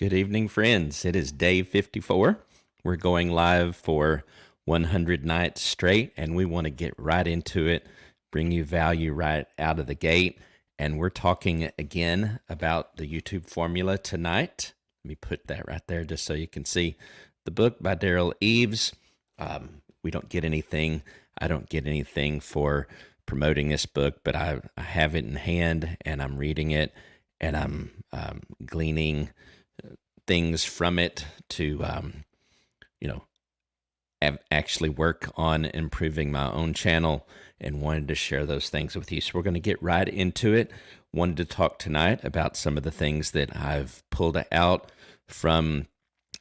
Good evening, friends. It is day 54. We're going live for 100 nights straight, and we want to get right into it, bring you value right out of the gate. And we're talking again about the YouTube formula tonight. Let me put that right there just so you can see the book by Derral Eves. We don't get anything, I don't get anything for promoting this book, but I have it in hand and I'm reading it and I'm gleaning things from it to, you know, actually work on improving my own channel and wanted to share those things with you. So we're going to get right into it. Wanted to talk tonight about some of the things that I've pulled out from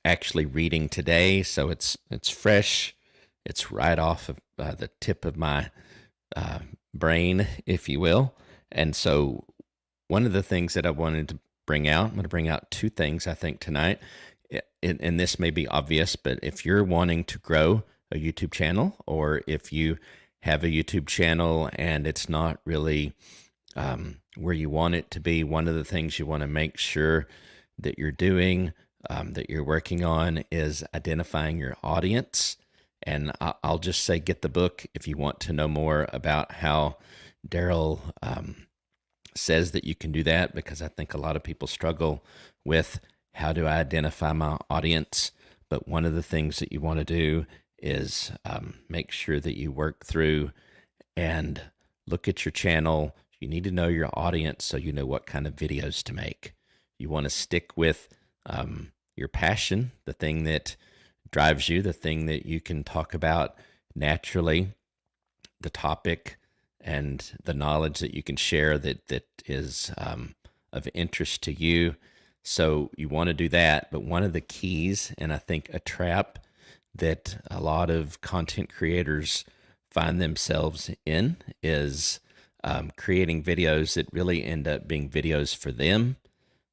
actually reading today. So it's fresh. It's right off of the tip of my brain, if you will. And so one of the things that I wanted to bring out, I'm going to bring out two things, I think, tonight. And this may be obvious, but if you're wanting to grow a YouTube channel, or if you have a YouTube channel and it's not really where you want it to be, one of the things you want to make sure that you're doing, that you're working on, is identifying your audience. And I'll just say, get the book if you want to know more about how Derral says that you can do that, because I think a lot of people struggle with, how do I identify my audience? But one of the things that you want to do is make sure that you work through and look at your channel. You need to know your audience so you know what kind of videos to make. You want to stick with your passion, the thing that drives you, the thing that you can talk about naturally, the topic and the knowledge that you can share that is of interest to you. So you want to do that. But one of the keys, and I think a trap that a lot of content creators find themselves in, is creating videos that really end up being videos for them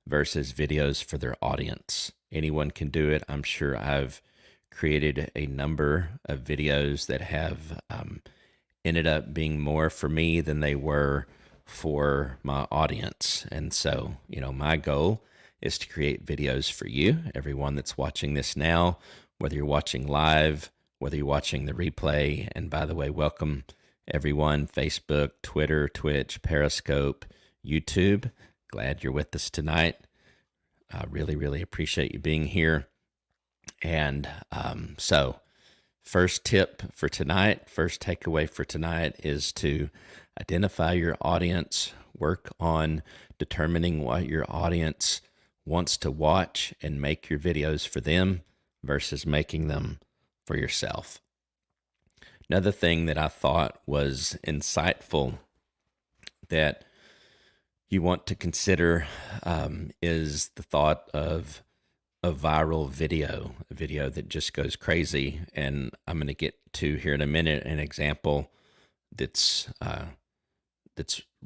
versus videos for their audience. Anyone can do it. I'm sure I've created a number of videos that have ended up being more for me than they were for my audience. And so, my goal is to create videos for you, everyone that's watching this now, whether you're watching live, whether you're watching the replay. And by the way, welcome everyone, Facebook, Twitter, Twitch, Periscope, YouTube. Glad you're with us tonight. I really, really appreciate you being here. And so first tip for tonight, first takeaway for tonight, is to identify your audience, work on determining what your audience wants to watch, and make your videos for them versus making them for yourself. Another thing that I thought was insightful that you want to consider is the thought of a viral video, a video that just goes crazy. And I'm going to get to here in a minute an example that's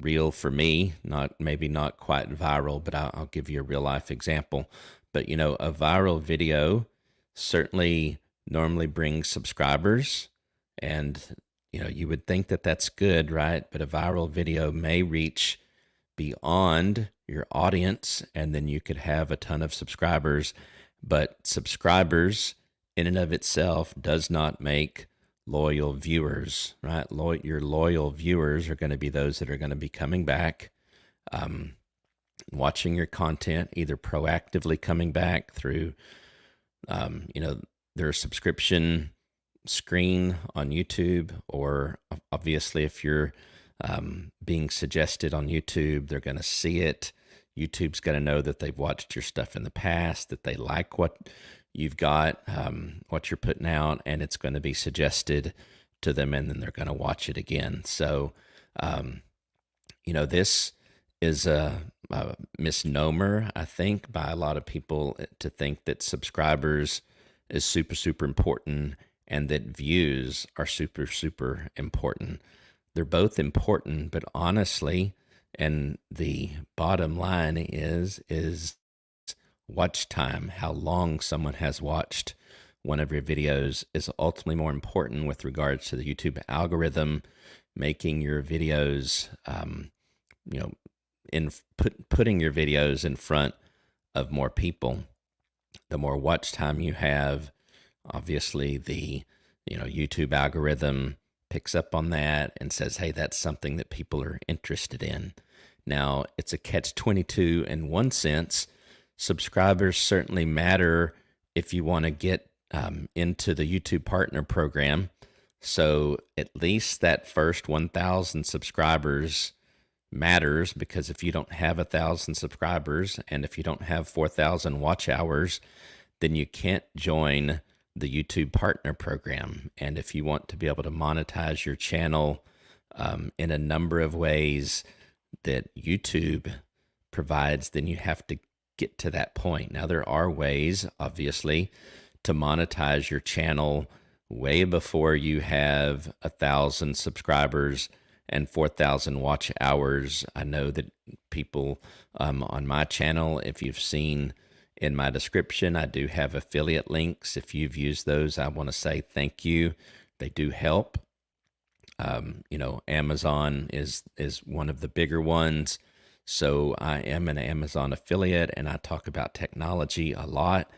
real for me, maybe not quite viral, but I'll give you a real life example. But a viral video certainly normally brings subscribers, and you would think that that's good, right? But a viral video may reach beyond your audience, and then you could have a ton of subscribers. But subscribers in and of itself does not make loyal viewers, right? Your loyal viewers are going to be those that are going to be coming back, watching your content, either proactively coming back through their subscription screen on YouTube, or obviously if you're being suggested on YouTube, they're going to see it. YouTube's going to know that they've watched your stuff in the past, that they like what you've got, what you're putting out, and it's going to be suggested to them, and then they're going to watch it again. So, this is a misnomer, I think, by a lot of people, to think that subscribers is super, super important and that views are super, super important. They're both important, but honestly, and the bottom line is watch time, how long someone has watched one of your videos, is ultimately more important with regards to the YouTube algorithm, making your videos, putting your videos in front of more people. the more watch time you have, obviously the YouTube algorithm picks up on that and says, hey, that's something that people are interested in. Now, it's a catch-22 in one sense. Subscribers certainly matter if you want to get into the YouTube Partner Program. So at least that first 1,000 subscribers matters, because if you don't have 1,000 subscribers and if you don't have 4,000 watch hours, then you can't join the YouTube Partner Program. And if you want to be able to monetize your channel in a number of ways that YouTube provides, then you have to get to that point. Now, there are ways, obviously, to monetize your channel way before you have 1,000 subscribers and 4,000 watch hours. I know that people on my channel, if you've seen in my description, I do have affiliate links. If you've used those, I want to say thank you. They do help. Amazon is one of the bigger ones. So I am an Amazon affiliate, and I talk about technology a lot.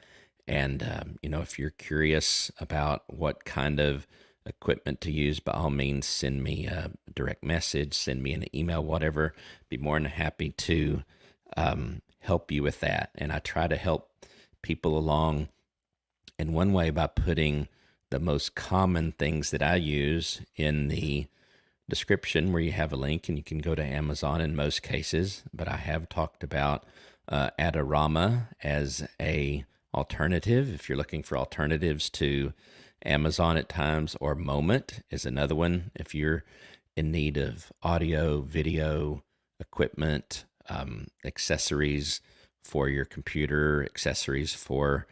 And, if you're curious about what kind of equipment to use, by all means, send me a direct message, send me an email, whatever. Be more than happy to help you with that. And I try to help people along in one way by putting the most common things that I use in the description, where you have a link and you can go to Amazon in most cases. But I have talked about Adorama as a alternative if you're looking for alternatives to Amazon at times, or Moment is another one if you're in need of audio, video, equipment, accessories for your computer, accessories for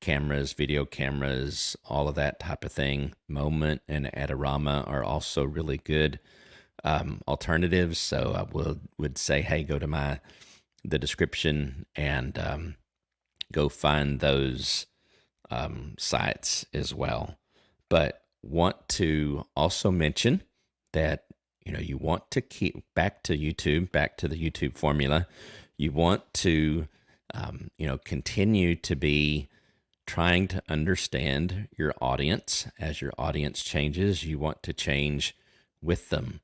cameras, video cameras, all of that type of thing. Moment and Adorama are also really good alternatives. So I would say, hey, go to the description and go find those sites as well. But want to also mention that you want to keep back to YouTube, back to the YouTube formula. You want to continue to be trying to understand your audience. As your audience changes, you want to change with them.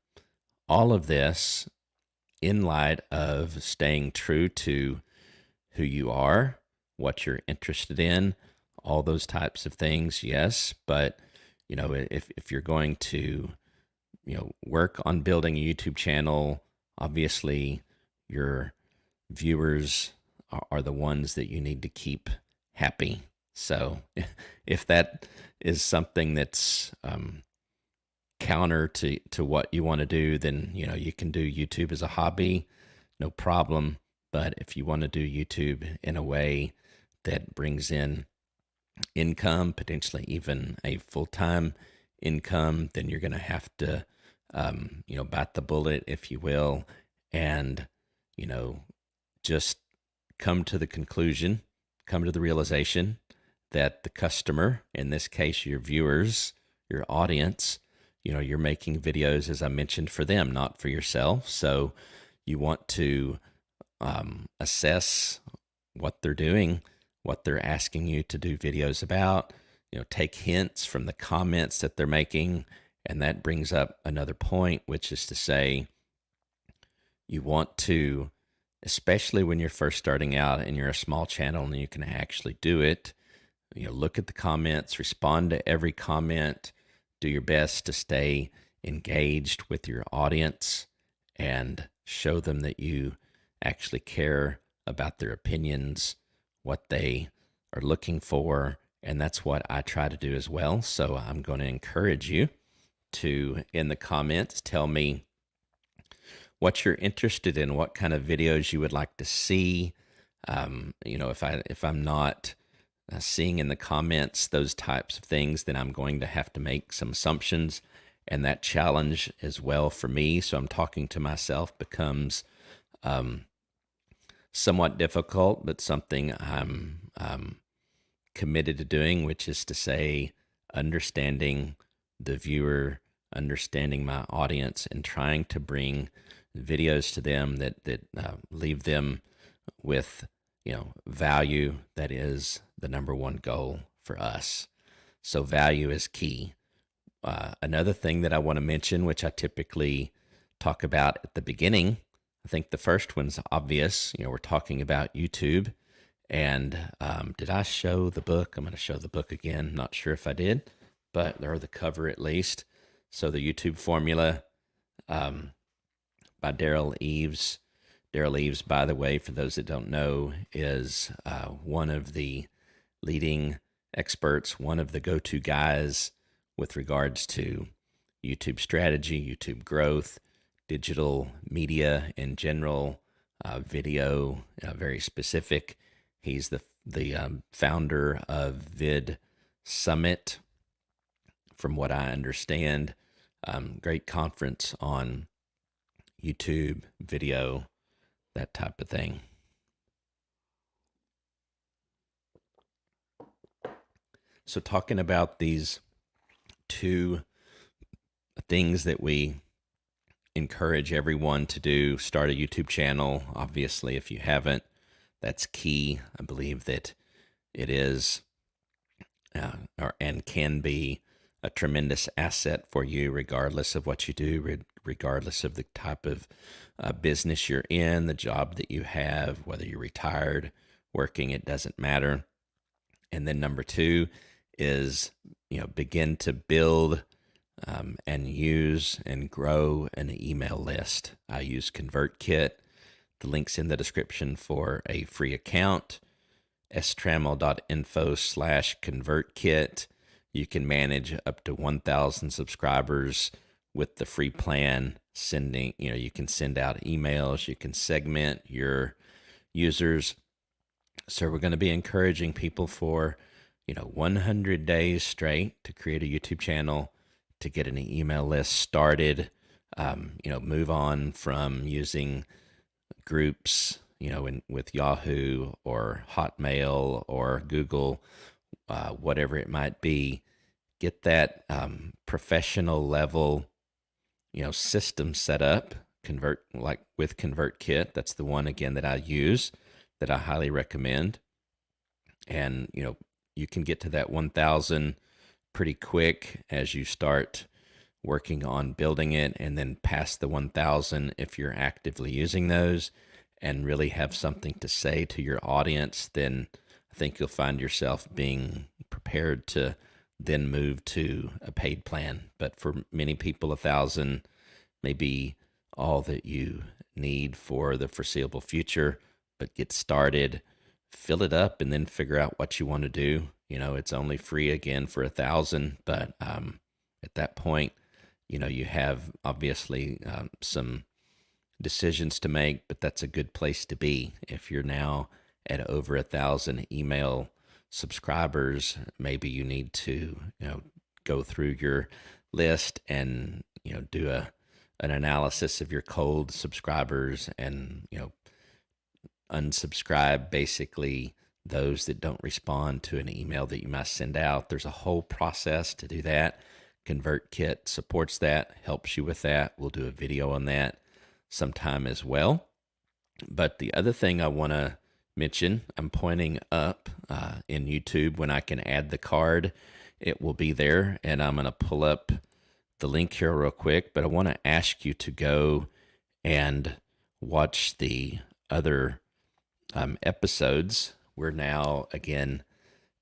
All of this in light of staying true to who you are, what you're interested in, all those types of things. Yes, but if you're going to work on building a YouTube channel, obviously your viewers are the ones that you need to keep happy. So if that is something that's counter to what you want to do, then you can do YouTube as a hobby, no problem. But if you want to do YouTube in a way that brings in income, potentially even a full-time income, then you're going to have to bite the bullet, if you will, and just come to the realization that the customer, in this case your viewers, your audience, you're making videos, as I mentioned, for them, not for yourself. So you want to assess what they're doing, what they're asking you to do videos about, take hints from the comments that they're making. And that brings up another point, which is to say, you want to, especially when you're first starting out and you're a small channel and you can actually do it, look at the comments, respond to every comment, do your best to stay engaged with your audience and show them that you actually care about their opinions, what they are looking for. And that's what I try to do as well. So I'm going to encourage you to, in the comments, tell me what you're interested in, what kind of videos you would like to see. If I'm not seeing in the comments those types of things, then I'm going to have to make some assumptions, and that challenge as well for me. So I'm talking to myself becomes somewhat difficult, but something I'm committed to doing, which is to say, understanding the viewer, understanding my audience, and trying to bring videos to them that leave them with value. That is the number one goal for us. So value is key. Another thing that I want to mention, which I typically talk about at the beginning, I think the first one's obvious. We're talking about YouTube. And did I show the book? I'm going to show the book again. Not sure if I did, but or the cover at least. So the YouTube Formula by Derral Eves. Derral Eves, by the way, for those that don't know, is one of the leading experts, one of the go-to guys with regards to YouTube strategy, YouTube growth, digital media in general, video, very specific. He's the founder of Vid Summit, from what I understand. Great conference on YouTube, video, that type of thing. So talking about these two things that we encourage everyone to do: start a YouTube channel. Obviously, if you haven't, that's key. I believe that it is and can be a tremendous asset for you, regardless of what you do, regardless of the type of business you're in, the job that you have, whether you're retired, working, it doesn't matter. And then number two is, begin to build and use and grow an email list. I use ConvertKit. The link's in the description for a free account, strammel.info/ConvertKit. You can manage up to 1,000 subscribers with the free plan. You can send out emails, you can segment your users. So we're going to be encouraging people for, 100 days straight to create a YouTube channel, to get an email list started, move on from using groups, with Yahoo or Hotmail or Google, whatever it might be. Get that professional level, system set up. With ConvertKit. That's the one again that I use, that I highly recommend. And you can get to that 1,000 pretty quick as you start working on building it, and then past the 1,000 if you're actively using those and really have something to say to your audience. Then I think you'll find yourself being prepared to then move to a paid plan. But for many people, 1,000 may be all that you need for the foreseeable future. But get started, fill it up, and then figure out what you want to do. It's only free again for 1,000, but at that point, you have obviously some decisions to make, but that's a good place to be. If you're now at over 1,000 email subscribers, maybe you need to, go through your list and, do an analysis of your cold subscribers and, unsubscribe basically those that don't respond to an email that you must send out. There's a whole process to do that. ConvertKit supports that, helps you with that. We'll do a video on that sometime as well. But the other thing I want to mention, I'm pointing up in YouTube. When I can add the card, it will be there, and I'm going to pull up the link here real quick. But I want to ask you to go and watch the other episodes. We're now, again,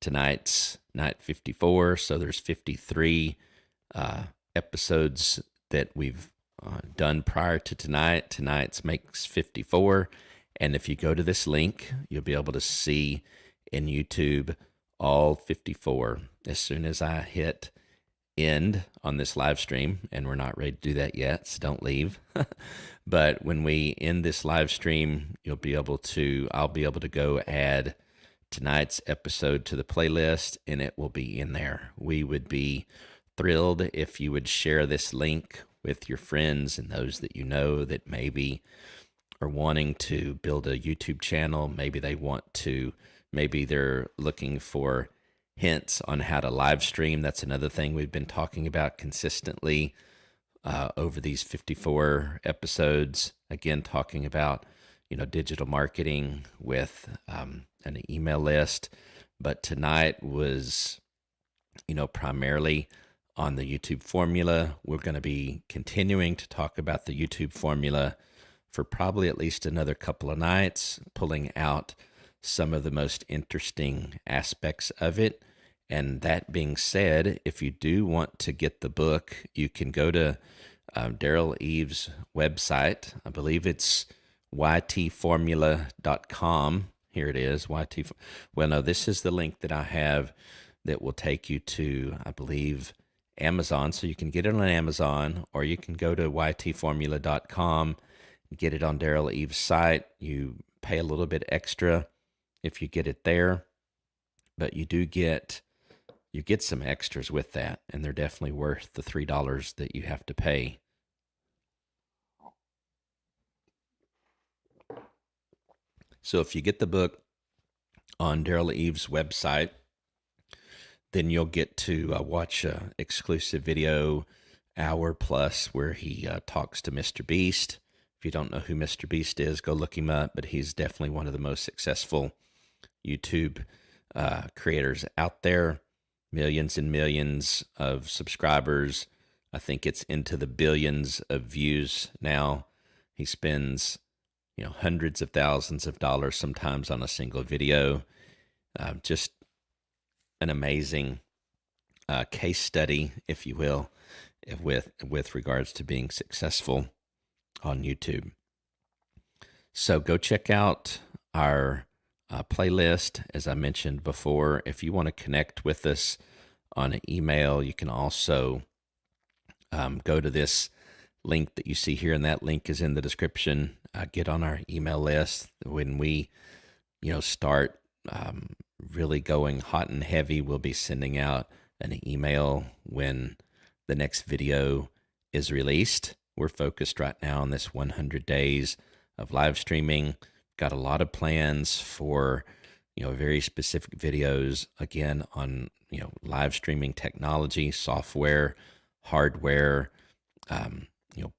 tonight's night 54, so there's 53 episodes that we've done prior to tonight. Tonight's makes 54, and if you go to this link, you'll be able to see in YouTube all 54. As soon as I hit end on this live stream, and we're not ready to do that yet, so don't leave. But when we end this live stream, I'll be able to go add tonight's episode to the playlist, and it will be in there. We would be thrilled if you would share this link with your friends and those that you know that maybe are wanting to build a YouTube channel. Maybe they're looking for hints on how to live stream. That's another thing we've been talking about consistently over these 54 episodes. Again, talking about, digital marketing with an email list. But tonight was, primarily on the YouTube formula. We're going to be continuing to talk about the YouTube formula for probably at least another couple of nights, pulling out some of the most interesting aspects of it. And that being said, if you do want to get the book, you can go to Derral Eves' website. I believe it's ytformula.com. Here it is. Well, no, this is the link that I have that will take you to, I believe, Amazon. So you can get it on Amazon, or you can go to ytformula.com, get it on Derral Eves' site. You pay a little bit extra if you get it there, but you get some extras with that, and they're definitely worth the $3 that you have to pay. So if you get the book on Derral Eves' website, then you'll get to watch an exclusive video, hour plus, where he talks to Mr. Beast. If you don't know who Mr. Beast is, go look him up, but he's definitely one of the most successful YouTube creators out there. Millions and millions of subscribers. I think it's into the billions of views now. He spends, hundreds of thousands of dollars sometimes on a single video. Just an amazing case study, if you will, with regards to being successful on YouTube. So go check out our playlist. As I mentioned before, if you want to connect with us on an email, you can also go to this link that you see here, and that link is in the description. Get on our email list. When we, start really going hot and heavy, we'll be sending out an email when the next video is released. We're focused right now on this 100 days of live streaming. Got a lot of plans for, very specific videos, again, on, live streaming technology, software, hardware,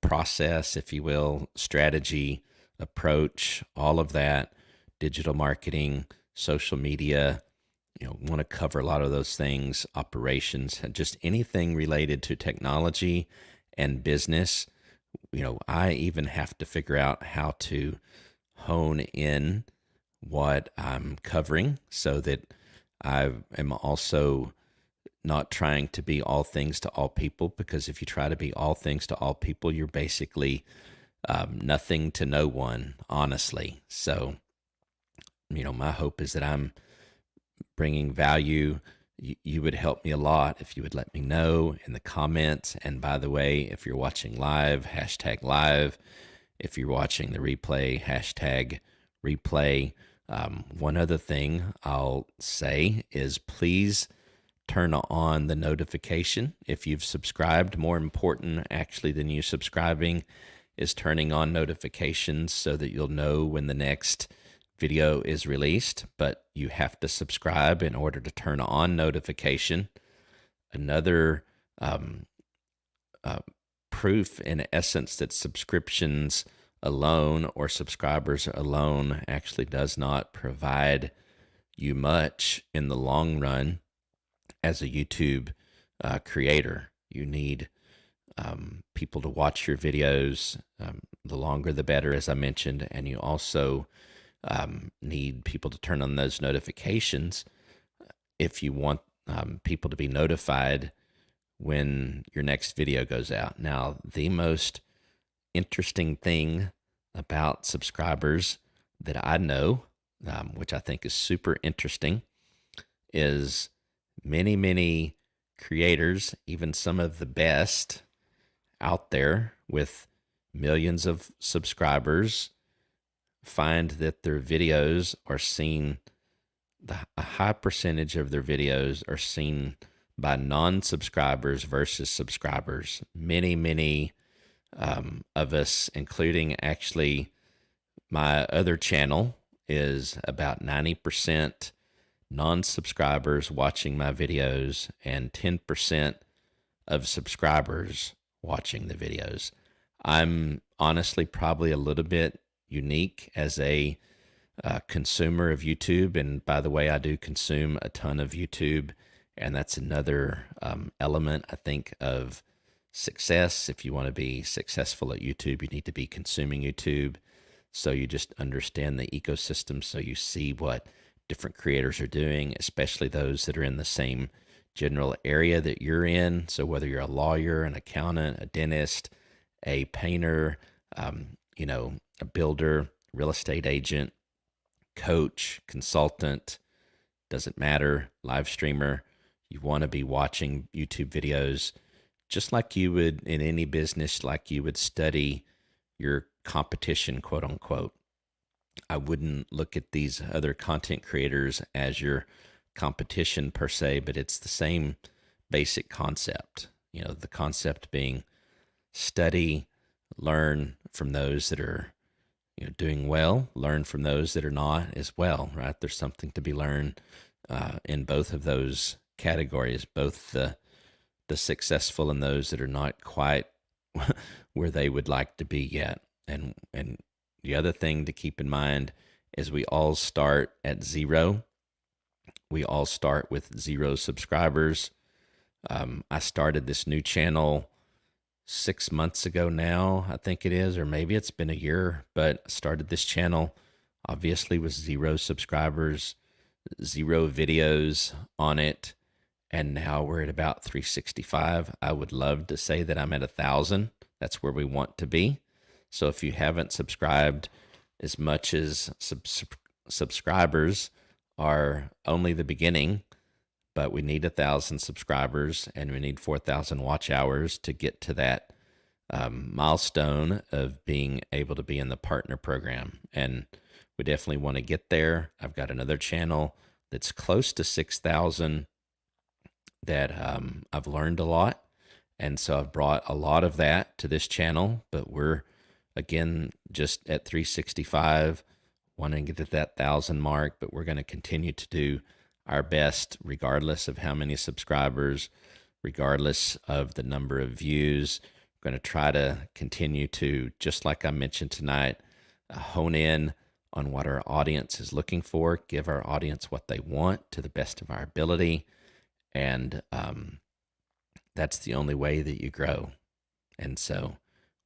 process, if you will, strategy, approach, all of that, digital marketing, social media, want to cover a lot of those things, operations, and just anything related to technology and business. I even have to figure out how to hone in what I'm covering so that I am also not trying to be all things to all people, because if you try to be all things to all people, you're basically nothing to no one, honestly. So, my hope is that I'm bringing value. You would help me a lot if you would let me know in the comments. And by the way, if you're watching live, hashtag live. If you're watching the replay, hashtag replay. One other thing I'll say is please turn on the notification if you've subscribed. More important, actually, than you subscribing is turning on notifications so that you'll know when the next video is released. But you have to subscribe in order to turn on notification. Another proof, in essence, that subscriptions alone or subscribers alone actually does not provide you much in the long run. As a YouTube creator, you need people to watch your videos. The longer the better, as I mentioned, and you also need people to turn on those notifications if you want people to be notified when your next video goes out. Now, the most interesting thing about subscribers that I know, which I think is super interesting, is many creators, even some of the best out there with millions of subscribers, find that their videos are seen, a high percentage of their videos are seen by non-subscribers versus subscribers. Many of us, including actually my other channel, is about 90% non-subscribers watching my videos and 10% of subscribers watching the videos. I'm honestly probably a little bit unique as a consumer of YouTube. And by the way, I do consume a ton of YouTube, and that's another element, I think, of success. If you want to be successful at YouTube, you need to be consuming YouTube. So you just understand the ecosystem, so you see what different creators are doing, especially those that are in the same general area that you're in. So whether you're a lawyer, an accountant, a dentist, a painter, a builder, real estate agent, coach, consultant, doesn't matter, live streamer, you want to be watching YouTube videos just like you would in any business, like you would study your competition, quote unquote. I wouldn't look at these other content creators as your competition per se, but it's the same basic concept. The concept being study, learn from those that are doing well, learn from those that are not as well, right? There's something to be learned in both of those categories, both the successful and those that are not quite where they would like to be yet. And the other thing to keep in mind is we all start at zero. We all start with 0 subscribers. I started this new channel 6 months ago now, I think it is, or maybe it's been a year, but I started this channel obviously with 0 subscribers, 0 videos on it, and now we're at about 365. I would love to say that I'm at 1,000. That's where we want to be. So if you haven't subscribed, as much as subscribers are only the beginning, but we need 1,000 subscribers and we need 4,000 watch hours to get to that milestone of being able to be in the partner program. And we definitely want to get there. I've got another channel that's close to 6,000 that I've learned a lot. And so I've brought a lot of that to this channel, but we're again just at 365, wanting to get to that 1,000 mark, but we're going to continue to do our best regardless of how many subscribers, regardless of the number of views. We're going to try to continue to, just like I mentioned tonight, hone in on what our audience is looking for, give our audience what they want to the best of our ability. And that's the only way that you grow. And so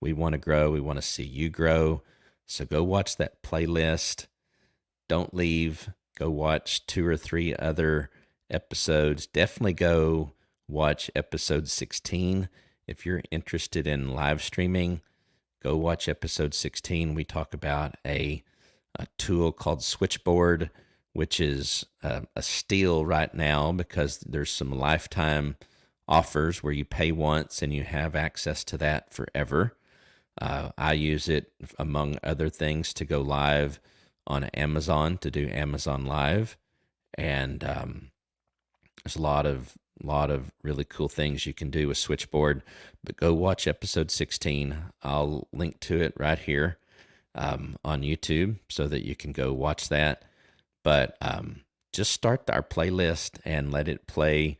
we want to grow. We want to see you grow. So go watch that playlist. Don't leave. Go watch 2 or 3 other episodes. Definitely go watch episode 16. If you're interested in live streaming, go watch episode 16. We talk about a tool called Switchboard, which is a steal right now because there's some lifetime offers where you pay once and you have access to that forever. I use it, among other things, to go live on Amazon, to do Amazon Live. And there's a lot of really cool things you can do with Switchboard. But go watch episode 16. I'll link to it right here on YouTube so that you can go watch that. But just start our playlist and let it play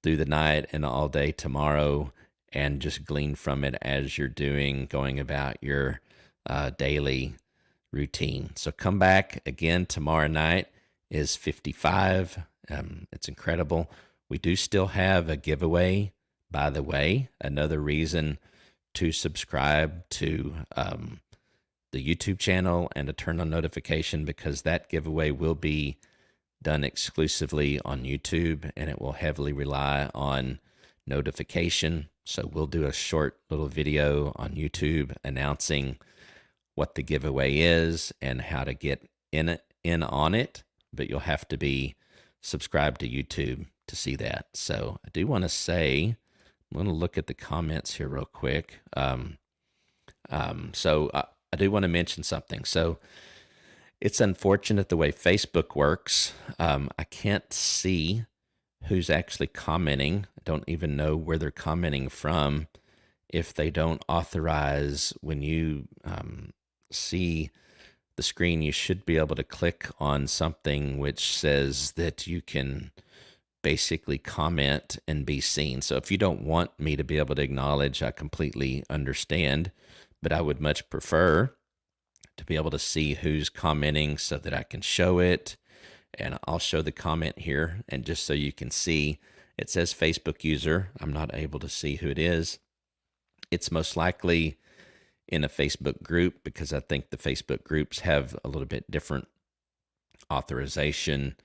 through the night and all day tomorrow, and just glean from it as you're going about your daily routine. So come back again tomorrow night is 55. It's incredible. We do still have a giveaway, by the way. Another reason to subscribe to the YouTube channel and to turn on notification, because that giveaway will be done exclusively on YouTube and it will heavily rely on notification. So we'll do a short little video on YouTube announcing what the giveaway is and how to get in on it, but you'll have to be subscribed to YouTube to see that. So I do want to say, I'm going to look at the comments here real quick. So I do want to mention something. So it's unfortunate the way Facebook works. I can't see who's actually commenting. I don't even know where they're commenting from. If they don't authorize, when you see the screen, you should be able to click on something which says that you can basically comment and be seen. So if you don't want me to be able to acknowledge, I completely understand, but I would much prefer to be able to see who's commenting so that I can show it. And I'll show the comment here. And just so you can see, it says Facebook user. I'm not able to see who it is. It's most likely in a Facebook group, because I think the Facebook groups have a little bit different authorization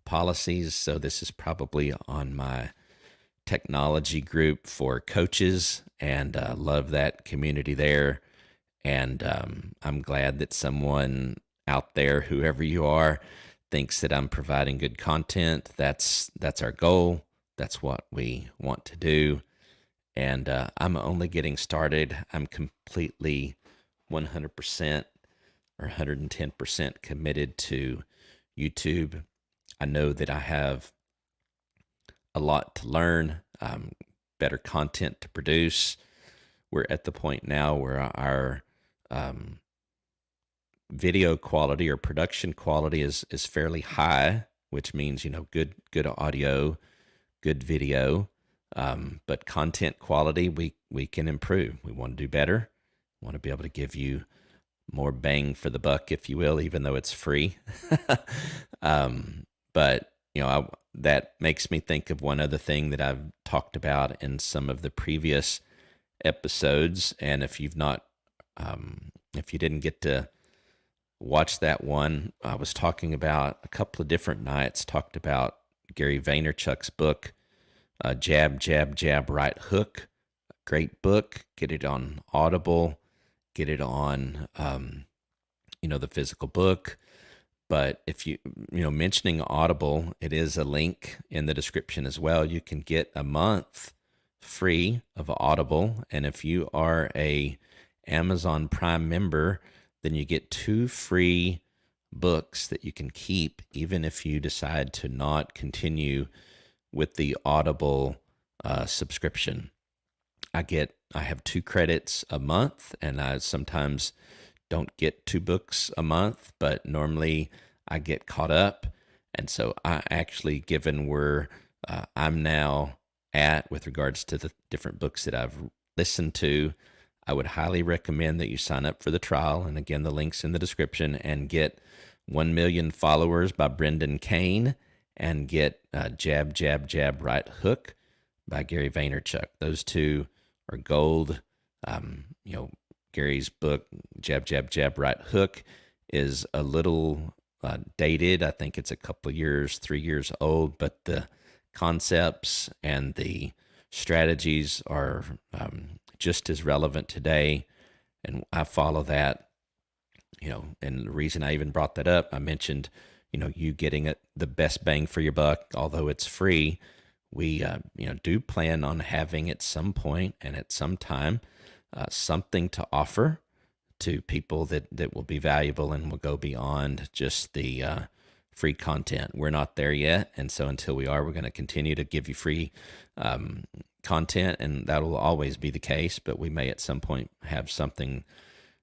policies. So this is probably on my technology group for coaches, and love that community there. And I'm glad that someone out there, whoever you are, thinks that I'm providing good content. That's our goal. That's what we want to do. And I'm only getting started. I'm completely 100% or 110% committed to YouTube. I know that I have a lot to learn, better content to produce. We're at the point now where our video quality or production quality is fairly high, which means, good audio, good video. But content quality, we can improve. We want to do better. We want to be able to give you more bang for the buck, if you will, even though it's free. But that makes me think of one other thing that I've talked about in some of the previous episodes. And if you've not, if you didn't get to watch that one, I was talking about a couple of different nights, talked about Gary Vaynerchuk's book, Jab, Jab, Jab, Right Hook. Great book. Get it on Audible. Get it on, the physical book. But if mentioning Audible, it is a link in the description as well. You can get a month free of Audible. And if you are a Amazon Prime member, then you get 2 free books that you can keep, even if you decide to not continue with the Audible subscription. I have 2 credits a month, and I sometimes don't get 2 books a month, but normally I get caught up. And so I actually, given where I'm now at with regards to the different books that I've listened to, I would highly recommend that you sign up for the trial. And again, the link's in the description, and get 1 Million Followers by Brendan Kane, and get Jab, Jab, Jab, Right Hook by Gary Vaynerchuk. Those 2 are gold. Gary's book, Jab, Jab, Jab, Right Hook, is a little dated. I think it's a couple of years, 3 years old, but the concepts and the strategies are just as relevant today. And I follow that, and the reason I even brought that up, I mentioned, you getting the best bang for your buck, although it's free. We, do plan on having at some point and at some time something to offer to people that will be valuable and will go beyond just the free content. We're not there yet. And so until we are, we're going to continue to give you free content, and that will always be the case. But we may at some point have something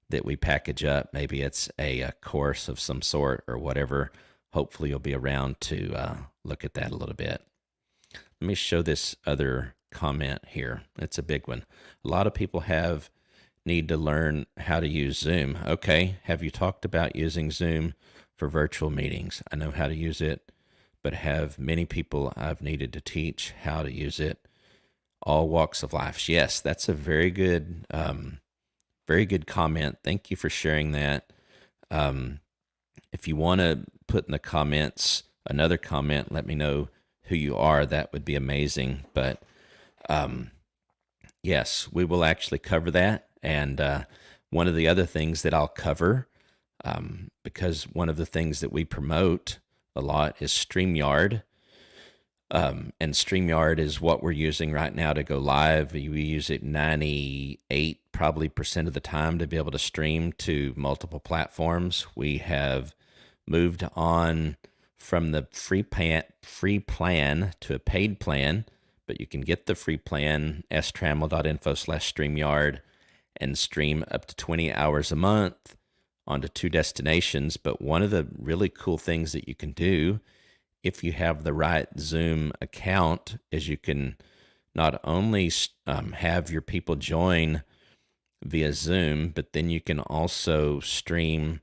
that we package up. Maybe it's a course of some sort or whatever. Hopefully you'll be around to look at that a little bit. Let me show this other comment here. It's a big one. A lot of people need to learn how to use Zoom. Okay, have you talked about using Zoom for virtual meetings? I know how to use it, but have many people I've needed to teach how to use it. All walks of life. Yes, that's a very good comment. Thank you for sharing that. If you want to put in the comments another comment, let me know who you are. That would be amazing. But yes, we will actually cover that. And one of the other things that I'll cover, because one of the things that we promote a lot is StreamYard. And StreamYard is what we're using right now to go live. We use it 98% of the time to be able to stream to multiple platforms. We have moved on from the free plan to a paid plan, but you can get the free plan, strammel.info/StreamYard, and stream up to 20 hours a month onto 2 destinations. But one of the really cool things that you can do, if you have the right Zoom account, is you can not only have your people join via Zoom, but then you can also stream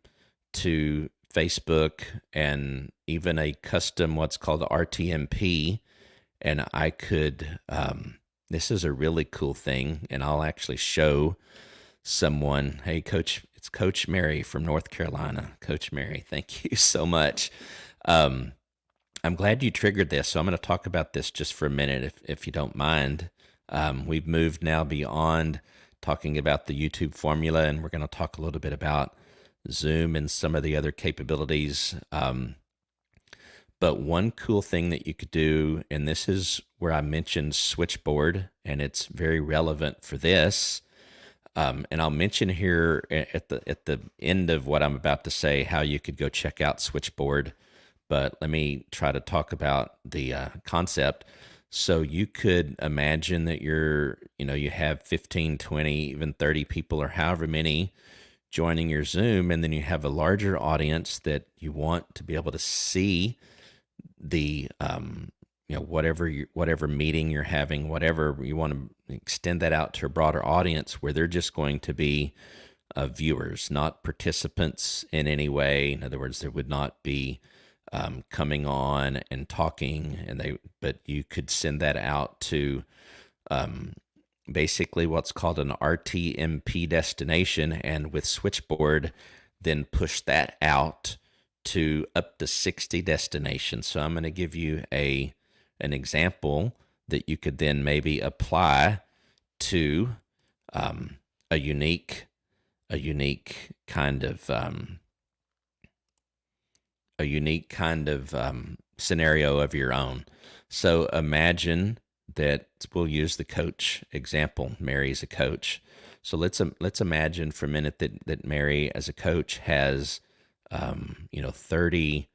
to Facebook and even a custom what's called RTMP. And I could, this is a really cool thing, and I'll actually show someone, hey, Coach, it's Coach Mary from North Carolina. Coach Mary, thank you so much. I'm glad you triggered this. So I'm going to talk about this just for a minute, if you don't mind. We've moved now beyond talking about the YouTube formula, and we're going to talk a little bit about Zoom and some of the other capabilities. But one cool thing that you could do, and this is where I mentioned Switchboard, and it's very relevant for this. And I'll mention here at the end of what I'm about to say how you could go check out Switchboard. But let me try to talk about the concept. So you could imagine that you have 15, 20, even 30 people or however many joining your Zoom, and then you have a larger audience that you want to be able to see the whatever meeting you're having, whatever you want to extend that out to a broader audience where they're just going to be viewers, not participants in any way. In other words, there would not be coming on and talking, but you could send that out to basically what's called an RTMP destination, and with Switchboard, then push that out to up to 60 destinations. So I'm going to give you an example that you could then maybe apply to a unique kind of scenario of your own. So imagine that we'll use the coach example. Mary's a coach. So let's imagine for a minute that Mary as a coach has 30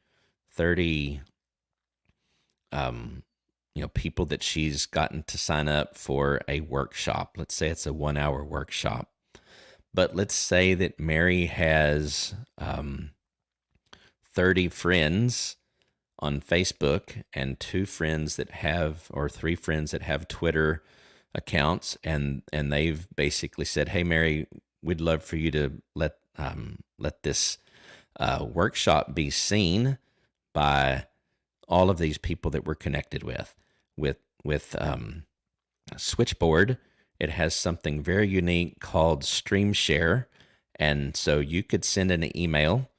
people that she's gotten to sign up for a workshop. Let's say it's a 1-hour workshop. But let's say that Mary has 30 friends on Facebook and 2 friends that have, or 3 friends that have Twitter accounts, and they've basically said, "Hey, Mary, we'd love for you to let this workshop be seen by all of these people that we're connected with." With Switchboard, it has something very unique called Stream Share, and so you could send an email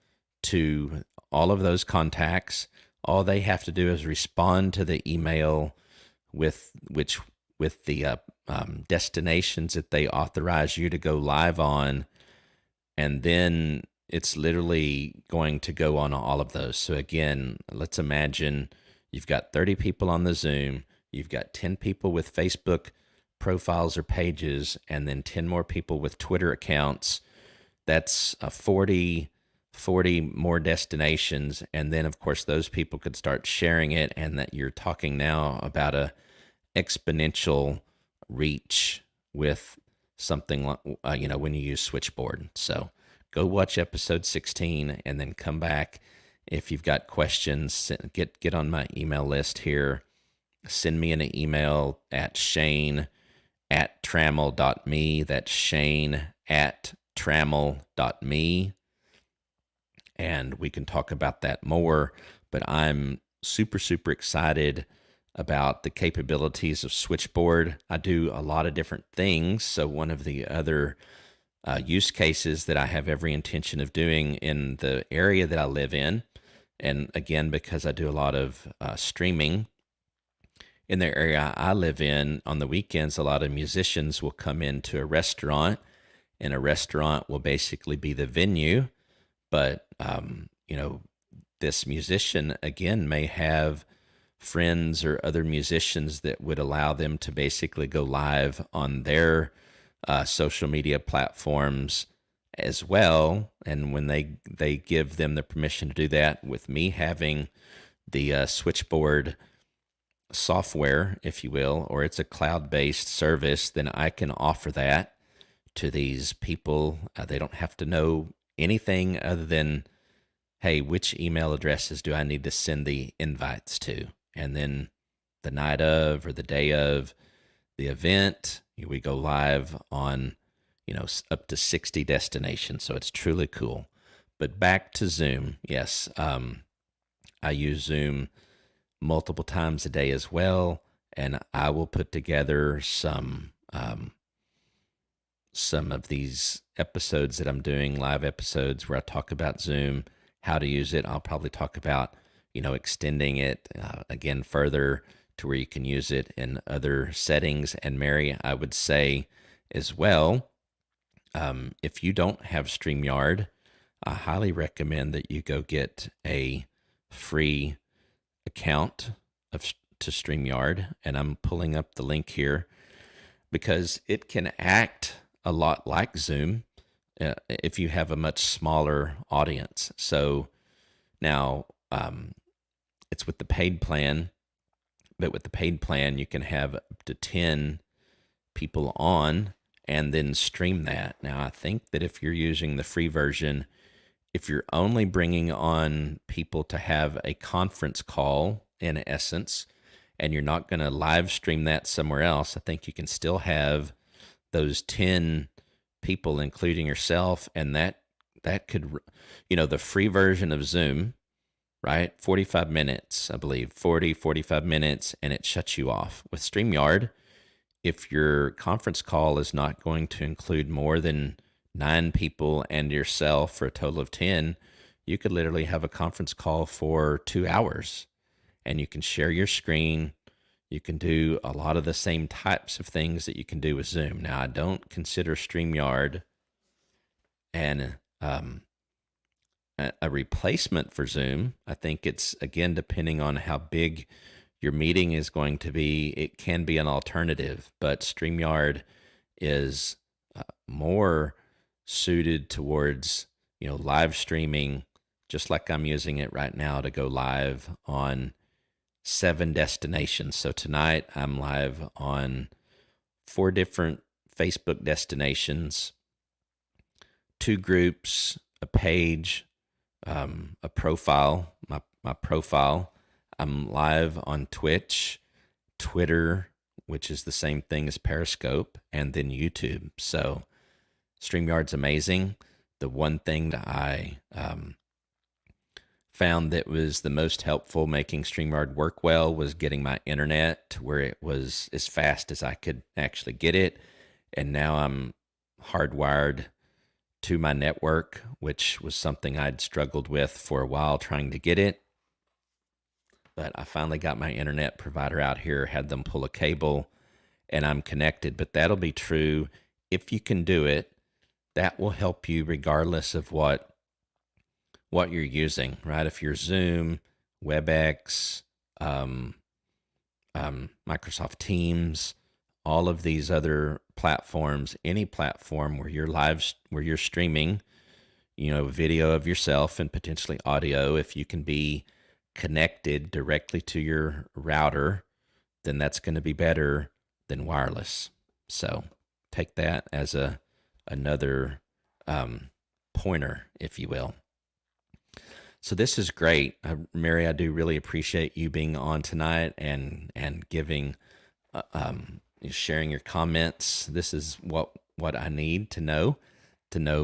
to all of those contacts. All they have to do is respond to the email with the destinations that they authorize you to go live on, and then it's literally going to go on all of those. So again, let's imagine you've got 30 people on the Zoom, you've got 10 people with Facebook profiles or pages, and then 10 more people with Twitter accounts. That's 40 more destinations. And then of course those people could start sharing it, and that you're talking now about a exponential reach with something like, when you use Switchboard. So go watch episode 16 and then come back. If you've got questions, get on my email list here. Send me an email at shane@trammell.me. That's shane@trammell.me. And we can talk about that more. But I'm super, super excited about the capabilities of Switchboard. I do a lot of different things. So one of the other use cases that I have every intention of doing in the area that I live in, and again, because I do a lot of streaming in the area I live in, on the weekends, a lot of musicians will come into a restaurant, and a restaurant will basically be the venue. But, this musician, again, may have friends or other musicians that would allow them to basically go live on their social media platforms as well. And when they give them the permission to do that, with me having the Switchboard software, if you will, or it's a cloud-based service, then I can offer that to these people. They don't have to know anything other than, hey, which email addresses do I need to send the invites to? And then the night of or the day of the event, we go live on, up to 60 destinations. So it's truly cool. But back to Zoom. Yes, I use Zoom multiple times a day as well, and I will put together some of these episodes that I'm doing, live episodes where I talk about Zoom, how to use it. I'll probably talk about, extending it again further to where you can use it in other settings. And Mary, I would say as well, if you don't have StreamYard, I highly recommend that you go get a free account to StreamYard. And I'm pulling up the link here because it can act a lot like Zoom if you have a much smaller audience. So now it's with the paid plan, but with the paid plan, you can have up to 10 people on and then stream that. Now, I think that if you're using the free version, if you're only bringing on people to have a conference call, in essence, and you're not going to live stream that somewhere else, I think you can still have those 10 people, including yourself, and that could, the free version of Zoom, right? 45 minutes, I believe, 45 minutes, and it shuts you off. With StreamYard, if your conference call is not going to include more than 9 people and yourself for a total of 10, you could literally have a conference call for 2 hours, and you can share your screen. You can do a lot of the same types of things that you can do with Zoom. Now, I don't consider StreamYard a replacement for Zoom. I think it's, again, depending on how big your meeting is going to be, it can be an alternative. But StreamYard is more suited towards, live streaming, just like I'm using it right now to go live on 7 destinations. So tonight I'm live on 4 different Facebook destinations, 2 groups, a page, a profile, my profile. I'm live on Twitch, Twitter, which is the same thing as Periscope, and then YouTube. So StreamYard's amazing. The one thing that I found that was the most helpful making StreamYard work well was getting my internet to where it was as fast as I could actually get it. And now I'm hardwired to my network, which was something I'd struggled with for a while trying to get it. But I finally got my internet provider out here, had them pull a cable, and I'm connected. But that'll be true if you can do it. That will help you regardless of what you're using, right? If you're Zoom, WebEx, Microsoft Teams, all of these other platforms, any platform where you're streaming, video of yourself and potentially audio, if you can be connected directly to your router, then that's going to be better than wireless. So take that as another pointer, if you will. So this is great. Mary, I do really appreciate you being on tonight and giving, sharing your comments. This is what I need to know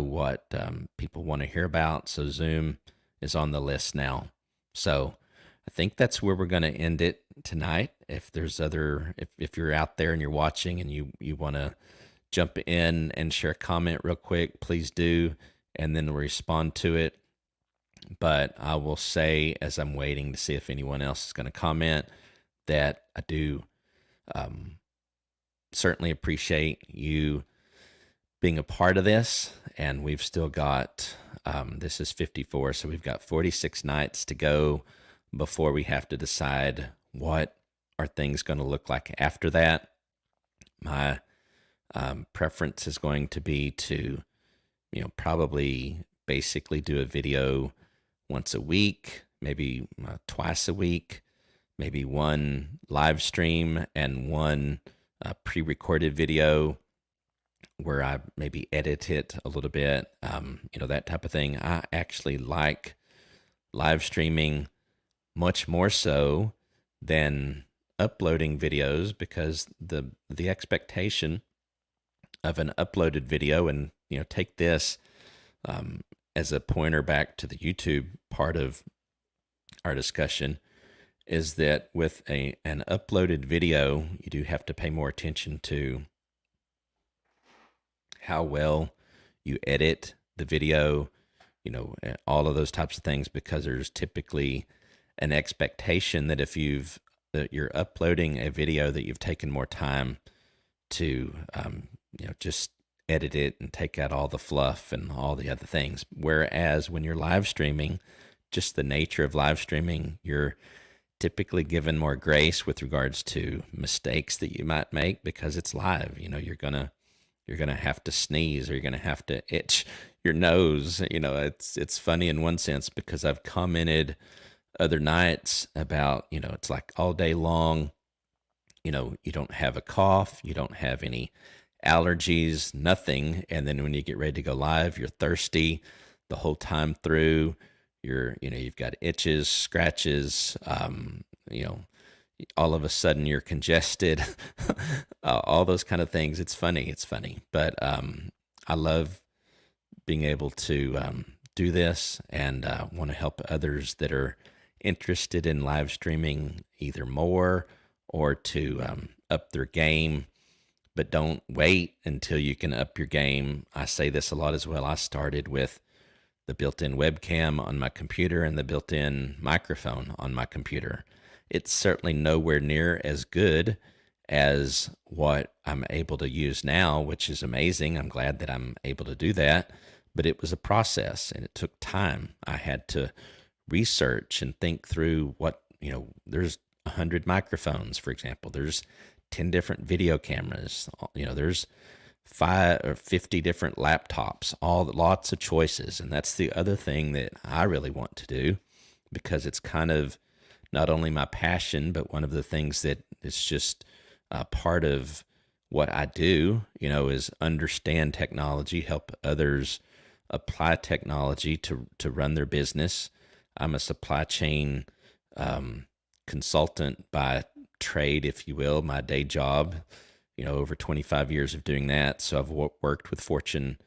what people want to hear about. So Zoom is on the list now. So I think that's where we're going to end it tonight. If there's if you're out there and you're watching and you want to jump in and share a comment real quick, please do, and then we'll respond to it. But I will say, as I'm waiting to see if anyone else is going to comment, that I do certainly appreciate you being a part of this. And we've still got, this is 54, so we've got 46 nights to go before we have to decide what are things going to look like after that. My preference is going to be to, probably basically do a video once a week, maybe twice a week, maybe one live stream and one pre-recorded video where I maybe edit it a little bit, that type of thing. I actually like live streaming much more so than uploading videos because the expectation of an uploaded video, and take this um, as a pointer back to the YouTube part of our discussion, is that with an uploaded video, you do have to pay more attention to how well you edit the video, all of those types of things, because there's typically an expectation that if you're uploading a video that you've taken more time to, just edit it and take out all the fluff and all the other things. Whereas when you're live streaming, just the nature of live streaming, you're typically given more grace with regards to mistakes that you might make, because it's live. You're gonna have to sneeze, or you're gonna have to itch your nose. It's funny in one sense, because I've commented other nights about, it's like all day long, you don't have a cough, you don't have any allergies, nothing. And then when you get ready to go live, you're thirsty the whole time through. You've got itches, scratches, all of a sudden you're congested, all those kind of things. It's funny. But I love being able to do this, and want to help others that are interested in live streaming either more or to up their game. But don't wait until you can up your game. I say this a lot as well. I started with the built-in webcam on my computer and the built-in microphone on my computer. It's certainly nowhere near as good as what I'm able to use now, which is amazing. I'm glad that I'm able to do that, but it was a process and it took time. I had to research and think through there's 100 microphones, for example. There's 10 different video cameras. There's 5 or 50 different laptops, lots of choices. And that's the other thing that I really want to do, because it's kind of not only my passion, but one of the things that is just part of what I do, is understand technology, help others apply technology to run their business. I'm a supply chain consultant by trade, if you will, my day job, over 25 years of doing that. So I've worked with Fortune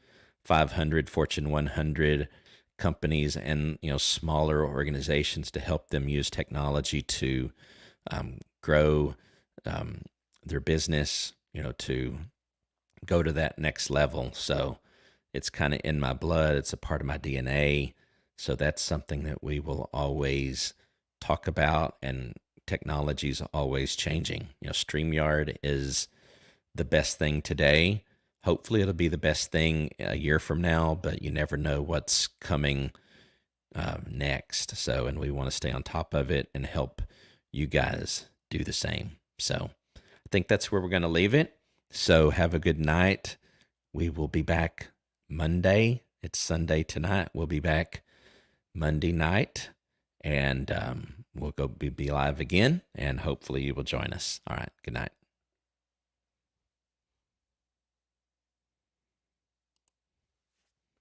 500, Fortune 100 companies, and, smaller organizations to help them use technology to grow their business, to go to that next level. So it's kind of in my blood. It's a part of my DNA. So that's something that we will always talk about, and technology is always changing. StreamYard is the best thing today. Hopefully it'll be the best thing a year from now, but you never know what's coming next. So, and we want to stay on top of it and help you guys do the same. So I think that's where we're going to leave it. So have a good night. We will be back Monday. It's Sunday tonight. We'll be back Monday night, and we'll be live again, and hopefully you will join us. All right. Good night.